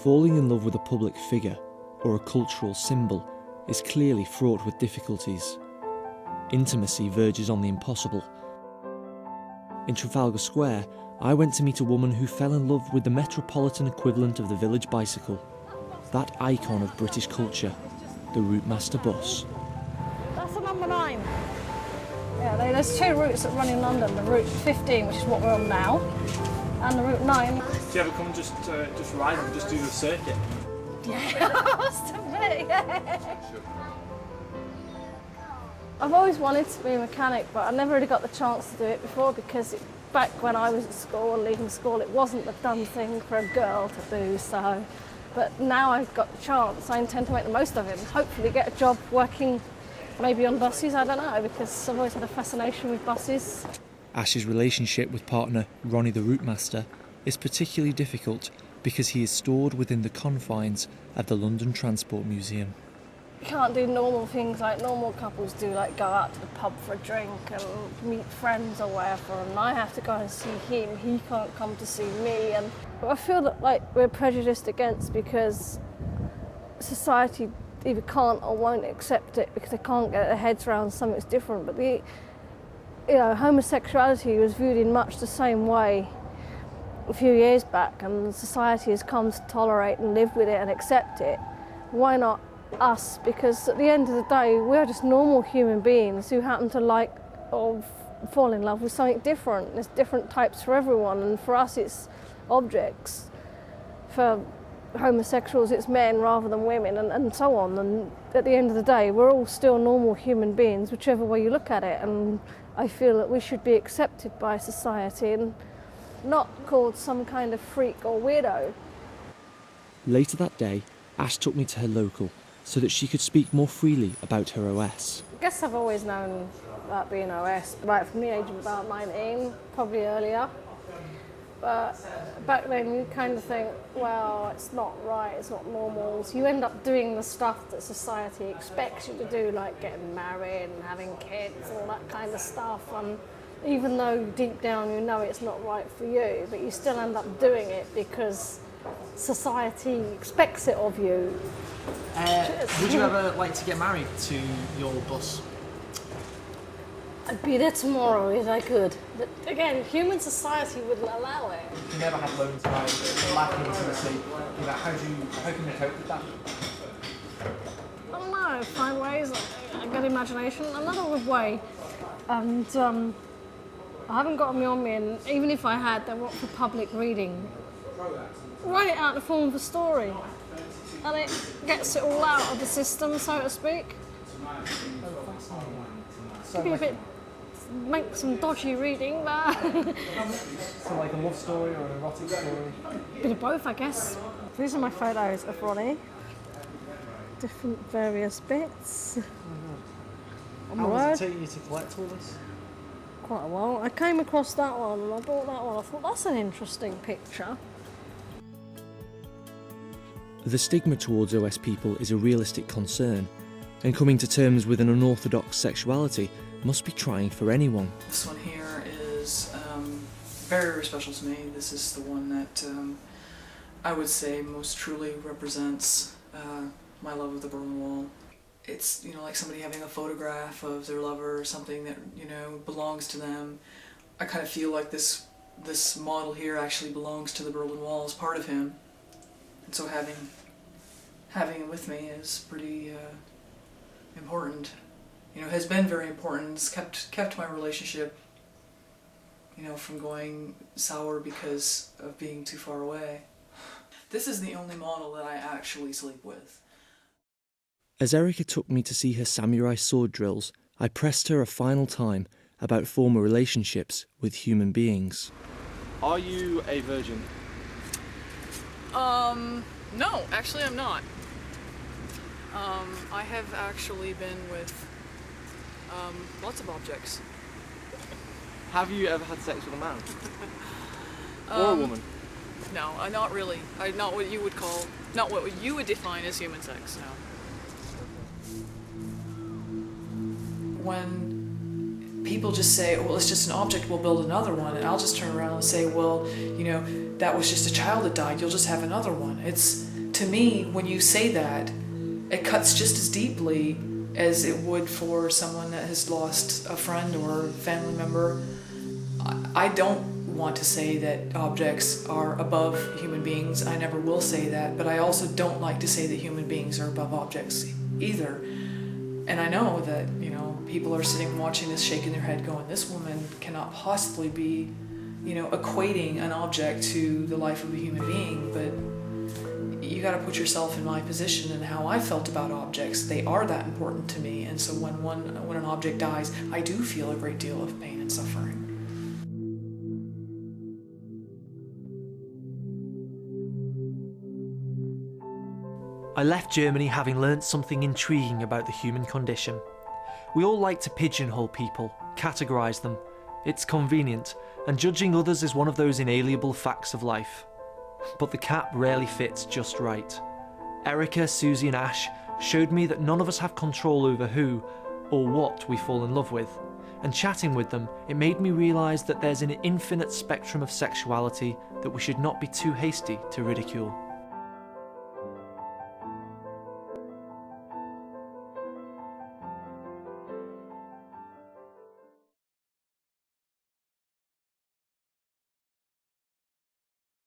Falling in love with a public figure or a cultural symbol is clearly fraught with difficulties. Intimacy verges on the impossible. In Trafalgar Square, I went to meet a woman who fell in love with the metropolitan equivalent of the village bicycle, that icon of British culture, the Routemaster bus. That's the number 9. Yeah, there's 2 routes that run in London, the Route 15, which is what we're on now, and the Route 9. Do you ever come and just ride and just do the circuit? Yeah, I must admit, yeah. I've always wanted to be a mechanic, but I never really got the chance to do it before because back when I was at school and leaving school, it wasn't the done thing for a girl to do, so. But now I've got the chance, I intend to make the most of it and hopefully get a job working maybe on buses, I don't know, because I've always had a fascination with buses. Ash's relationship with partner Ronnie the Routemaster is particularly difficult because he is stored within the confines of the London Transport Museum. You can't do normal things like normal couples do, like go out to the pub for a drink and meet friends or whatever, and I have to go and see him, he can't come to see me, and I feel that like we're prejudiced against because society either can't or won't accept it because they can't get their heads around something that's different. But homosexuality was viewed in much the same way a few years back, and society has come to tolerate and live with it and accept it. Why not us? Because at the end of the day, we're just normal human beings who happen to like or fall in love with something different. There's different types for everyone, and for us it's objects. For homosexuals it's men rather than women, and so on. And at the end of the day, we're all still normal human beings, whichever way you look at it, and I feel that we should be accepted by society and not called some kind of freak or weirdo. Later that day, Ash took me to her local so that she could speak more freely about her OS. I guess I've always known about being OS, right from the age of about 19, probably earlier. But back then you kind of think, well, it's not right, it's not normal. So you end up doing the stuff that society expects you to do, like getting married and having kids and all that kind of stuff. And even though deep down you know it's not right for you, but you still end up doing it because society expects it of you. Would you ever like to get married to your bus? I'd be there tomorrow if I could. But again, human society wouldn't allow it. You never have lone time, lack of intimacy. How can you cope with that? I don't know, find ways, a good imagination. Another good way, and I haven't got them on me, and even if I had, they're not for public reading. Write it out in the form of a story, and it gets it all out of the system, so to speak. Could be a bit, make some dodgy reading, but... So like a love story or an erotic story? A bit of both, I guess. These are my photos of Ronnie. Different various bits. How long does it take you to collect all this? Quite a while. I came across that one and I bought that one. I thought, that's an interesting picture. The stigma towards OS people is a realistic concern, and coming to terms with an unorthodox sexuality must be trying for anyone. This one here is very, very special to me. This is the one that I would say most truly represents my love of the Berlin Wall. It's, like somebody having a photograph of their lover or something that, belongs to them. I kind of feel like this model here actually belongs to the Berlin Wall as part of him. And so having it with me is pretty important. Has been very important. It's kept my relationship, from going sour because of being too far away. This is the only model that I actually sleep with. As Erika took me to see her samurai sword drills, I pressed her a final time about former relationships with human beings. Are you a virgin? No, actually I'm not. I have actually been with lots of objects. Have you ever had sex with a man? Or a woman? No, not really. Not what you would define as human sex, no. When people just say, well, it's just an object, we'll build another one, and I'll just turn around and say, well, that was just a child that died, you'll just have another one. It's to me, when you say that, it cuts just as deeply as it would for someone that has lost a friend or family member. I don't want to say that objects are above human beings. I never will say that, but I also don't like to say that human beings are above objects either. And I know that, people are sitting watching this, shaking their head going, this woman cannot possibly be, equating an object to the life of a human being. But you got to put yourself in my position and how I felt about objects. They are that important to me. And so when an object dies, I do feel a great deal of pain and suffering. I left Germany having learnt something intriguing about the human condition. We all like to pigeonhole people, categorise them. It's convenient, and judging others is one of those inalienable facts of life. But the cap rarely fits just right. Erika, Suzy and Ash showed me that none of us have control over who or what we fall in love with. And chatting with them, it made me realise that there's an infinite spectrum of sexuality that we should not be too hasty to ridicule.